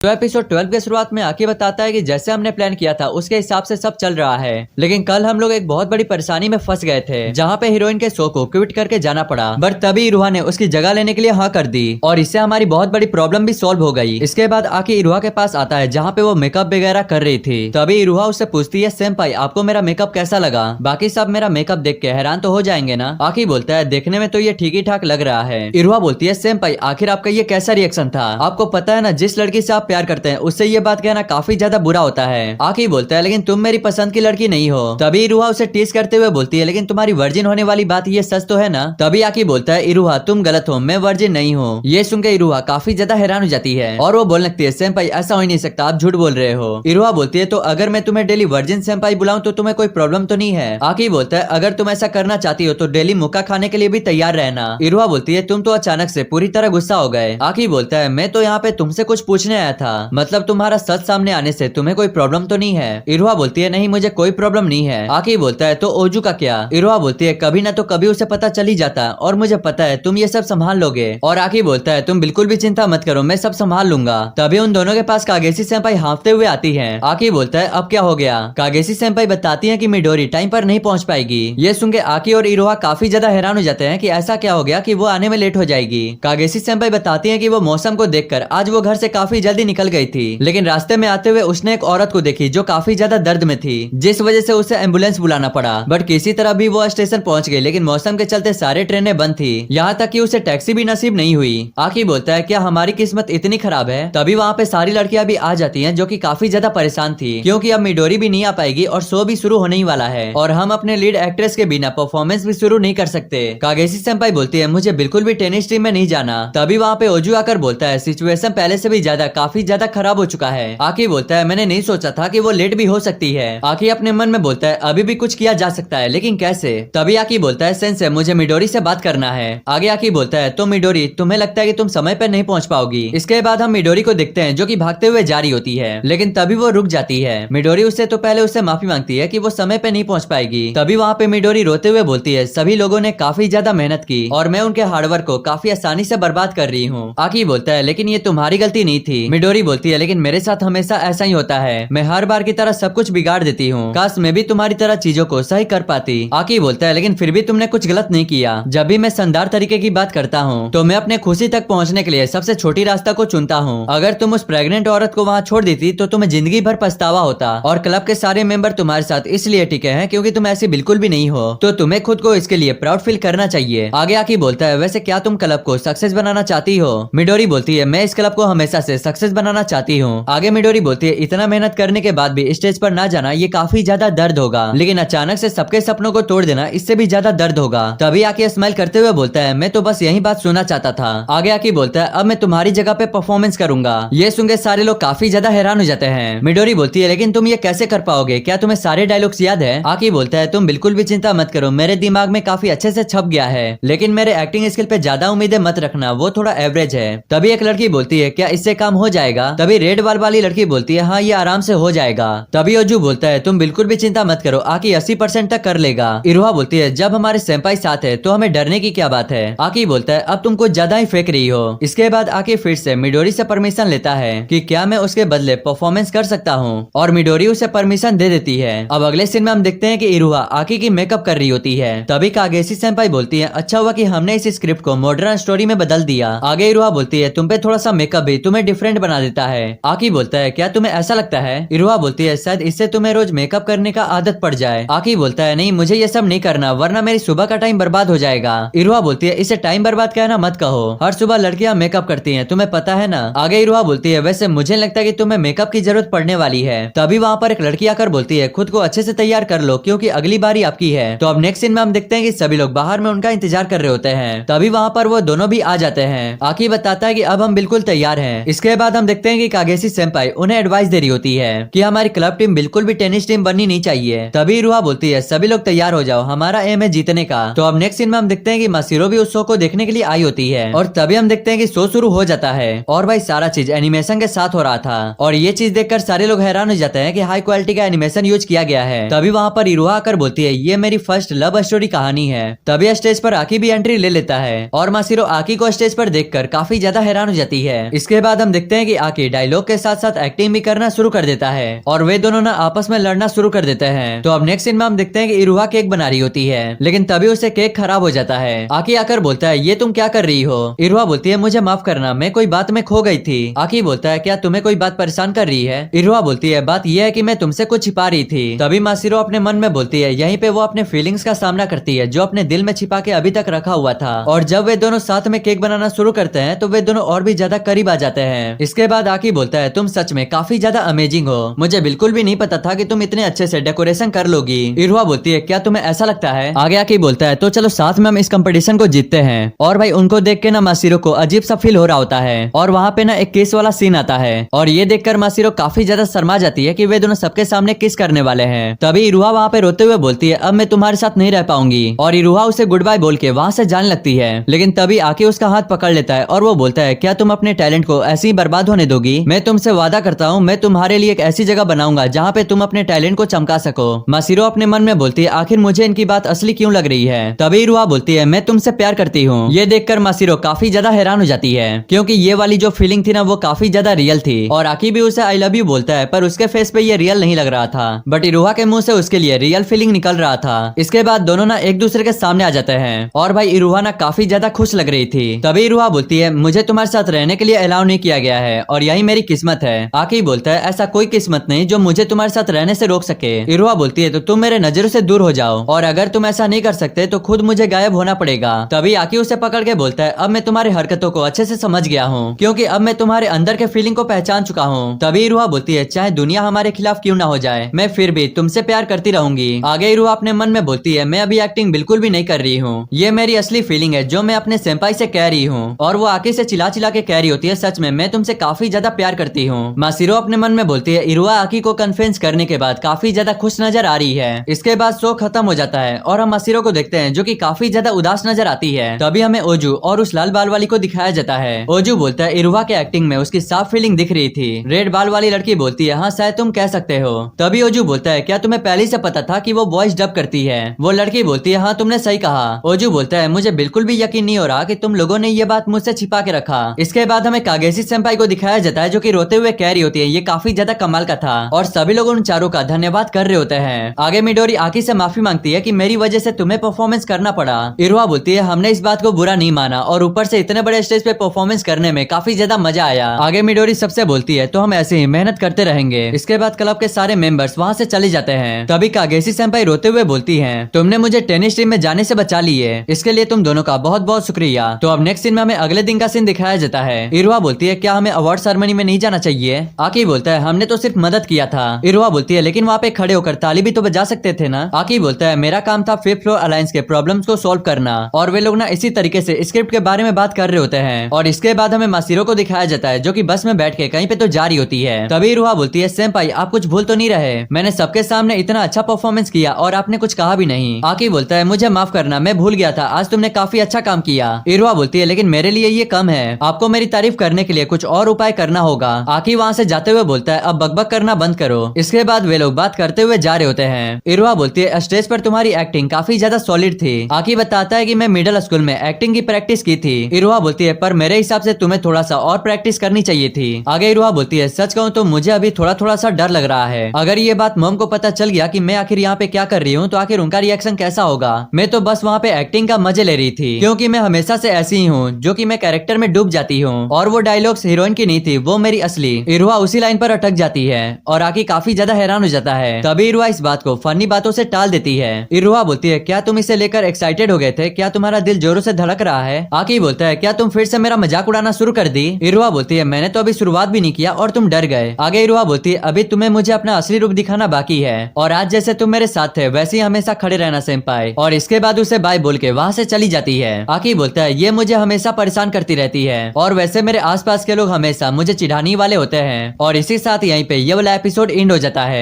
तो एपिसोड 12 के शुरुआत में आके बताता है कि जैसे हमने प्लान किया था उसके हिसाब से सब चल रहा है, लेकिन कल हम लोग एक बहुत बड़ी परेशानी में फंस गए थे जहाँ पे हीरोइन के शो को क्विट करके जाना पड़ा। बट तभी इरुहा ने उसकी जगह लेने के लिए हाँ कर दी और इससे हमारी बहुत बड़ी प्रॉब्लम भी सॉल्व हो गई। इसके बाद आके इरुहा के पास आता है जहाँ पे वो मेकअप वगैरह कर रही थी। तभी इरुहा उससे पूछती है सेंपाई आपको मेरा मेकअप कैसा लगा? बाकी सब मेरा मेकअप देख के हैरान तो हो जाएंगे ना। आकी बोलता है देखने में तो ये ठीक ही ठाक लग रहा है। इरुहा बोलती है सेंपाई आखिर आपका ये कैसा रिएक्शन था? आपको पता है ना जिस लड़की से आप प्यार करते हैं उससे ये बात कहना काफी ज्यादा बुरा होता है। आकी बोलता है लेकिन तुम मेरी पसंद की लड़की नहीं हो। तभी इरुहा उसे टीज करते हुए बोलती है लेकिन तुम्हारी वर्जिन होने वाली बात ये सच तो है ना? तभी आकी बोलता है इरुहा तुम गलत हो, मैं वर्जिन नहीं हूँ। ये सुनकर इरुहा काफी ज्यादा हैरान हो जाती है और वो बोलने लगती है सेंपाई ऐसा हो ही नहीं सकता, आप झूठ बोल रहे हो। इरुहा बोलती है तो अगर मैं तुम्हें डेली वर्जिन सेंपाई बुलाऊं तो तुम्हें कोई प्रॉब्लम तो नहीं है? आकी बोलता है अगर तुम ऐसा करना चाहती हो तो डेली मुक्का खाने के लिए भी तैयार रहना। इरुहा बोलती है तुम तो अचानक से पूरी तरह गुस्सा हो गए। आकी बोलता है मैं तो यहाँ पे तुमसे कुछ पूछने आया था, मतलब तुम्हारा सच सामने आने से तुम्हें कोई प्रॉब्लम तो नहीं है? इरुहा बोलती है नहीं मुझे कोई प्रॉब्लम नहीं है। आकी बोलता है तो ओजू का क्या? इरुहा बोलती है कभी ना तो कभी उसे पता चल ही जाता और मुझे पता है तुम ये सब संभाल लोगे। और आकी बोलता है तुम बिल्कुल भी चिंता मत करो, मैं सब संभाल लूंगा। तभी उन दोनों के पास कागेसी सेंपाई हाँफते हुए आती है। आकी बोलता है अब क्या हो गया? कागेसी सेंपाई बताती है कि मिडोरी टाइम पर नहीं पहुंच पाएगी। ये सुन के आकी और इरुहा काफी ज्यादा हैरान हो जाते हैं कि ऐसा क्या हो गया कि वो आने में लेट हो जाएगी। कागेसी सेंपाई बताती है कि वो मौसम को देखकर आज वो घर से काफी जल्दी निकल गई थी, लेकिन रास्ते में आते हुए उसने एक औरत को देखी जो काफी ज्यादा दर्द में थी, जिस वजह से उसे एम्बुलेंस बुलाना पड़ा। बट किसी तरह भी वो स्टेशन पहुंच गई, लेकिन मौसम के चलते सारे ट्रेनें बंद थी, यहाँ तक कि उसे टैक्सी भी नसीब नहीं हुई। आकी बोलता है क्या हमारी किस्मत इतनी खराब है? तभी वहाँ पे सारी लड़कियां भी आ जाती हैं जो कि काफी ज्यादा परेशान थी क्योंकि अब मिडोरी भी नहीं आ पाएगी और शो भी शुरू होने ही वाला है और हम अपने लीड एक्ट्रेस के बिना परफॉर्मेंस भी शुरू नहीं कर सकते। कागेसी सेंपाई बोलती है मुझे बिल्कुल भी टेनिस टीम में नहीं जाना। तभी वहाँ पे ओजू आकर बोलता है सिचुएशन पहले से भी काफी ज्यादा खराब हो चुका है। आकी बोलता है मैंने नहीं सोचा था कि वो लेट भी हो सकती है। आकी अपने मन में बोलता है अभी भी कुछ किया जा सकता है, लेकिन कैसे? तभी आकी बोलता है सेंसे मुझे मिडोरी से बात करना है। आगे आकी बोलता है तो मिडोरी तुम्हें लगता है कि तुम समय पर नहीं पहुंच पाओगी? इसके बाद हम मिडोरी को देखते हैं जो कि भागते हुए जा रही होती है, लेकिन तभी वो रुक जाती है। मिडोरी उससे तो पहले उससे माफी मांगती है कि वो समय पे नहीं पहुंच पाएगी। तभी वहाँ पे मिडोरी रोते हुए बोलती है सभी लोगों ने काफी ज्यादा मेहनत की और मैं उनके हार्डवर्क को काफी आसानी से बर्बाद कर रही हूँ। आकी बोलता है लेकिन ये तुम्हारी गलती नहीं थी। मिडोरी बोलती है लेकिन मेरे साथ हमेशा ऐसा ही होता है, मैं हर बार की तरह सब कुछ बिगाड़ देती हूँ, काश मैं भी तुम्हारी तरह चीजों को सही कर पाती। आकी बोलता है लेकिन फिर भी तुमने कुछ गलत नहीं किया। जब भी मैं शानदार तरीके की बात करता हूँ तो मैं अपने खुशी तक पहुँचने के लिए सबसे छोटी रास्ता को चुनता हूँ। अगर तुम उस प्रेग्नेंट औरत को वहाँ छोड़ देती तो तुम्हें जिंदगी भर पछतावा होता और क्लब के सारे मेंबर तुम्हारे साथ इसलिए टिके हैं क्योंकि तुम ऐसी बिल्कुल भी नहीं हो, तो तुम्हें खुद को इसके लिए प्राउड फील करना चाहिए। आगे आकी बोलता है वैसे क्या तुम क्लब को सक्सेस बनाना चाहती हो? मिडोरी बोलती है मैं इस क्लब को हमेशा से सक्सेस बनाना चाहती हूँ। आगे मिडोरी बोलती है इतना मेहनत करने के बाद भी स्टेज पर ना जाना ये काफी ज्यादा दर्द होगा, लेकिन अचानक से सबके सपनों को तोड़ देना इससे भी ज्यादा दर्द होगा। तभी आके स्माइल करते हुए बोलता है मैं तो बस यही बात सुनना चाहता था। आगे आके बोलता है अब मैं तुम्हारी जगह पे परफॉर्मेंस करूंगा। ये सुनकर सारे लोग काफी ज्यादा हैरान हो जाते हैं। मिडोरी बोलती है लेकिन तुम ये कैसे कर पाओगे? क्या तुम्हें सारे डायलॉग्स याद है? आकी बोलता है तुम बिल्कुल भी चिंता मत करो, मेरे दिमाग में काफी अच्छे से छप गया है, लेकिन मेरे एक्टिंग स्किल पे ज्यादा उम्मीदें मत रखना, वो थोड़ा एवरेज है। तभी एक लड़की बोलती है क्या इससे काम हो जाएगा? तभी रेड बाल वाली लड़की बोलती है हाँ ये आराम से हो जाएगा। तभी ओजू बोलता है तुम बिल्कुल भी चिंता मत करो, आकी 80% तक कर लेगा। इरुहा बोलती है जब हमारे सेंपाई साथ है तो हमें डरने की क्या बात है? आकी बोलता है अब तुम कुछ ज्यादा ही फेंक रही हो। इसके बाद आकी फिर से मिडोरी से परमिशन लेता है कि क्या मैं उसके बदले परफॉर्मेंस कर सकता हूँ और मिडोरी उसे परमिशन दे देती है। अब अगले सीन में हम देखते हैं कि इरुहा आकी की मेकअप कर रही होती है। तभी कागेसी सेंपाई बोलती है अच्छा हुआ कि हमने इस स्क्रिप्ट को मॉडर्न स्टोरी में बदल दिया। आगे इरुहा बोलती है तुम पे थोड़ा सा मेकअप भी तुम्हें डिफरेंट बना देता है। आकी बोलता है क्या तुम्हें ऐसा लगता है? इरुहा बोलती है शायद इससे तुम्हें रोज मेकअप करने का आदत पड़ जाए। आकी बोलता है नहीं मुझे ये सब नहीं करना वरना मेरी सुबह का टाइम बर्बाद हो जाएगा। इरुहा बोलती है इसे टाइम बर्बाद कहना मत कहो, हर सुबह लड़कियां मेकअप करती हैं तुम्हें पता है ना। आगे इरुहा बोलती है वैसे मुझे लगता है कि तुम्हें मेकअप की जरूरत पड़ने वाली है। तभी वहाँ पर एक लड़की आकर बोलती है खुद को अच्छे से तैयार कर लो क्योंकि अगली बारी आपकी है। तो अब नेक्स्ट सीन में हम देखते हैं कि सभी लोग बाहर में उनका इंतजार कर रहे होते हैं। तभी वहाँ पर वो दोनों भी आ जाते हैं। आकी बताता है कि अब हम बिल्कुल तैयार हैं। इसके बाद हम देखते हैं कि कागेसी सेंपाई उन्हें एडवाइस दे रही होती है कि हमारी क्लब टीम बिल्कुल भी टेनिस टीम बननी नहीं चाहिए। तभी इरुहा बोलती है सभी लोग तैयार हो जाओ, हमारा एम है जीतने का। तो अब नेक्स्ट सीन में हम देखते हैं कि मासिरो भी उस शो को देखने के लिए आई होती है और तभी हम देखते हैं कि शो शुरू हो जाता है और भाई सारा चीज एनिमेशन के साथ हो रहा था और ये चीज देखकर सारे लोग हैरान हो जाते हैं कि हाई क्वालिटी का एनिमेशन यूज किया गया है। तभी वहाँ पर इरुहा आकर बोलती है ये मेरी फर्स्ट लव स्टोरी कहानी है। तभी स्टेज पर आकी भी एंट्री ले लेता है और मासिरो आकी को स्टेज पर देखकर काफी ज्यादा हैरान हो जाती है। इसके बाद हम देखते हैं कि कि आकी डायलॉग के साथ साथ एक्टिंग भी करना शुरू कर देता है और वे दोनों ना आपस में लड़ना शुरू कर देते हैं। तो अब नेक्स्ट सीन में हम देखते हैं कि इरुहा केक बना रही होती है, लेकिन तभी उसे केक खराब हो जाता है। आकी आकर बोलता है ये तुम क्या कर रही हो? इरुहा बोलती है मुझे माफ करना, मैं कोई बात में खो गई थी। आकी बोलता है क्या तुम्हें कोई बात परेशान कर रही है? इरुहा बोलती है बात यह है कि मैं तुमसे कुछ छिपा रही थी। तभी मासिरो अपने मन में बोलती है यहीं पे वो अपने फीलिंग्स का सामना करती है जो अपने दिल में छिपा के अभी तक रखा हुआ था। और जब वे दोनों साथ में केक बनाना शुरू करते हैं तो वे दोनों और भी ज्यादा करीब आ जाते हैं। इसके बाद आकी बोलता है तुम सच में काफी ज्यादा अमेजिंग हो, मुझे बिल्कुल भी नहीं पता था कि तुम इतने अच्छे से डेकोरेशन कर लोगी। इरुहा बोलती है क्या तुम्हें ऐसा लगता है? आगे आकी बोलता है तो चलो साथ में हम इस कंपटीशन को जीतते हैं। और भाई उनको देख के ना मासिरो को अजीब सा फील हो रहा होता है और वहाँ पे ना एक किस वाला सीन आता है और ये देखकर मासिरो काफी ज्यादा शर्मा जाती है कि वे दोनों सबके सामने किस करने वाले हैं। तभी इरुहा वहाँ पे रोते हुए बोलती है अब मैं तुम्हारे साथ नहीं रह पाऊंगी और इरुहा उसे गुड बाय बोल के वहाँ से जाने लगती है। लेकिन तभी आके उसका हाथ पकड़ लेता है और वो बोलता है क्या तुम अपने टैलेंट को ऐसे ही बर्बाद होने दोगी? मैं तुमसे वादा करता हूँ मैं तुम्हारे लिए एक ऐसी जगह बनाऊंगा जहाँ पे तुम अपने टैलेंट को चमका सको। मासिरो अपने मन में बोलती है आखिर मुझे इनकी बात असली क्यों लग रही है? तभी इरुहा बोलती है मैं तुमसे प्यार करती हूँ। ये देखकर मासिरो काफी ज्यादा हैरान हो जाती है क्योंकि ये वाली जो फीलिंग थी ना वो काफी ज्यादा रियल थी और आकी भी उसे आई लव यू बोलता है पर उसके फेस पे ये रियल नहीं लग रहा था, बट इरुहा के मुंह से उसके लिए रियल फीलिंग निकल रहा था। इसके बाद दोनों ना एक दूसरे के सामने आ जाते हैं और भाई इरुहा ना काफी ज्यादा खुश लग रही थी। तभी इरुहा बोलती है मुझे तुम्हारे साथ रहने के लिए अलाउ नहीं किया गया है और यही मेरी किस्मत है। आकी बोलता है ऐसा कोई किस्मत नहीं जो मुझे तुम्हारे साथ रहने से रोक सके। इरुहा बोलती है तो तुम मेरे नजरों से दूर हो जाओ और अगर तुम ऐसा नहीं कर सकते तो खुद मुझे गायब होना पड़ेगा। तभी आकी उसे पकड़ के बोलता है अब मैं तुम्हारी हरकतों को अच्छे से समझ गया हूँ क्योंकि अब मैं तुम्हारे अंदर के फीलिंग को पहचान चुका हूँ। तभी इरुहा बोलती है चाहे दुनिया हमारे खिलाफ क्यों ना हो जाए मैं फिर भी तुमसे प्यार करती रहूंगी। आगे इरुहा अपने मन में बोलती है मैं अभी एक्टिंग बिल्कुल भी नहीं कर रही हूँ, ये मेरी असली फीलिंग है जो मैं अपने सेंपाई से कह रही हूँ। और वो आके से चिल्ला चिल्ला के कह रही होती है सच में मैं तुमसे काफी ज्यादा प्यार करती हूँ। मासिरो अपने मन में बोलती है इरुहा आकी को कन्फ्रेंस करने के बाद काफी ज्यादा खुश नजर आ रही है। इसके बाद शो खत्म हो जाता है और हम मासिरो को देखते हैं जो कि काफी ज्यादा उदास नजर आती है। तभी हमें ओजू और उस लाल बाल वाली को दिखाया जाता है। ओजू बोलता है इरुहा के एक्टिंग में उसकी साफ फीलिंग दिख रही थी। रेड बाल वाली लड़की बोलती है हाँ शायद तुम कह सकते हो। तभी ओजू बोलता है क्या तुम्हें पहले से पता था कि वो वॉइस डब करती है? वो लड़की बोलती है हाँ तुमने सही कहा। ओजू बोलता है मुझे बिल्कुल भी यकीन नहीं हो रहा कि तुम लोगों ने ये बात मुझसे छिपा के रखा। इसके बाद हमें कागेशी सेंपाई को दिखाया जाता है जो कि रोते हुए कह रही होती है ये काफी ज्यादा कमाल का था और सभी लोग उन चारों का धन्यवाद कर रहे होते हैं। आगे मिडोरी आकी से माफी मांगती है कि मेरी वजह से तुम्हें परफॉर्मेंस करना पड़ा। इरुहा बोलती है हमने इस बात को बुरा नहीं माना और ऊपर से इतने बड़े स्टेज पे परफॉर्मेंस करने में काफी ज्यादा मजा आया। आगे मिडोरी सबसे बोलती है तो हम ऐसे ही मेहनत करते रहेंगे। इसके बाद क्लब के सारे मेंबर्स वहाँ से चले जाते हैं। तभी कागेशी सेंपाई रोते हुए बोलती है तुमने मुझे टेनिस टीम में जाने से बचा ली है, इसके लिए तुम दोनों का बहुत बहुत शुक्रिया। तो अब नेक्स्ट सीन में हमें अगले दिन का सीन दिखाया जाता है। इरुहा बोलती है क्या हमें अवार्ड सेरेमनी में नहीं जाना चाहिए? आकी बोलता है हमने तो सिर्फ मदद किया था। इरुहा बोलती है लेकिन वहाँ पे खड़े होकर ताली भी तो बजा सकते थे ना। आकी बोलता है मेरा काम था फिफ्थ फ्लोर अलायंस के प्रॉब्लम्स को सॉल्व करना और वे लोग ना इसी तरीके से स्क्रिप्ट के बारे में बात कर रहे होते हैं। और इसके बाद हमें मासिरो को दिखाया जाता है जो कि बस में बैठ के कहीं पे तो जा रही होती है। तभी इरुहा बोलती है सेंपाई आप कुछ भूल तो नहीं रहे? मैंने सबके सामने इतना अच्छा परफॉर्मेंस किया और आपने कुछ कहा भी नहीं। आकी बोलता है मुझे माफ करना, मैं भूल गया था, आज तुमने काफी अच्छा काम किया। इरुहा बोलती है लेकिन मेरे लिए ये कम है, आपको मेरी तारीफ करने के लिए कुछ और उपाय करना होगा। आकी वहाँ से जाते हुए बोलता है अब बकबक करना बंद करो। इसके बाद वे लोग बात करते हुए जा रहे होते हैं। इरुहा बोलती है स्टेज पर तुम्हारी एक्टिंग काफी ज्यादा सॉलिड थी। आकी बताता है कि मैं मिडिल स्कूल में एक्टिंग की प्रैक्टिस की थी। इरुहा बोलती है पर मेरे हिसाब से तुम्हें थोड़ा सा और प्रैक्टिस करनी चाहिए थी। आगे इरुहा बोलती है सच कहूँ तो मुझे अभी थोड़ा थोड़ा सा डर लग रहा है, अगर ये बात मॉम को पता चल गया कि मैं आखिर यहाँ पे क्या कर रही हूँ तो आखिर उनका रिएक्शन कैसा होगा। मैं तो बस वहाँ पे एक्टिंग का मजे ले रही थी क्योंकि मैं हमेशा से ऐसी ही हूँ जो कि मैं कैरेक्टर में डूब जाती हूँ और वो डायलॉग्स हीरोइन की नहीं थी, वो मेरी असली। इरुहा उसी लाइन पर अटक जाती है और आकी काफी ज्यादा हैरान हो जाता है। तभी इरुहा इस बात को फनी बातों से टाल देती है। इरुहा बोलती है क्या तुम इसे लेकर एक्साइटेड हो गए थे? क्या तुम्हारा दिल जोरों से धड़क रहा है? आकी बोलता है क्या तुम फिर से मेरा मजाक उड़ाना शुरू कर दी? इरुहा बोलती है मैंने तो अभी शुरुआत भी नहीं किया और तुम डर गए। आगे इरुहा बोलती है अभी तुम्हें मुझे अपना असली रूप दिखाना बाकी है और आज जैसे तुम मेरे साथ थे वैसे ही हमेशा खड़े रहना सेंपाई। और इसके बाद उसे बाय बोल के वहाँ से चली जाती है। आकी बोलता है ये मुझे हमेशा परेशान करती रहती है और वैसे मेरे आसपास के लोग हमेशा मुझे चिढ़ाने वाले होते हैं। और इसी साथ यहीं पे ये वाला एपिसोड एंड हो जाता है।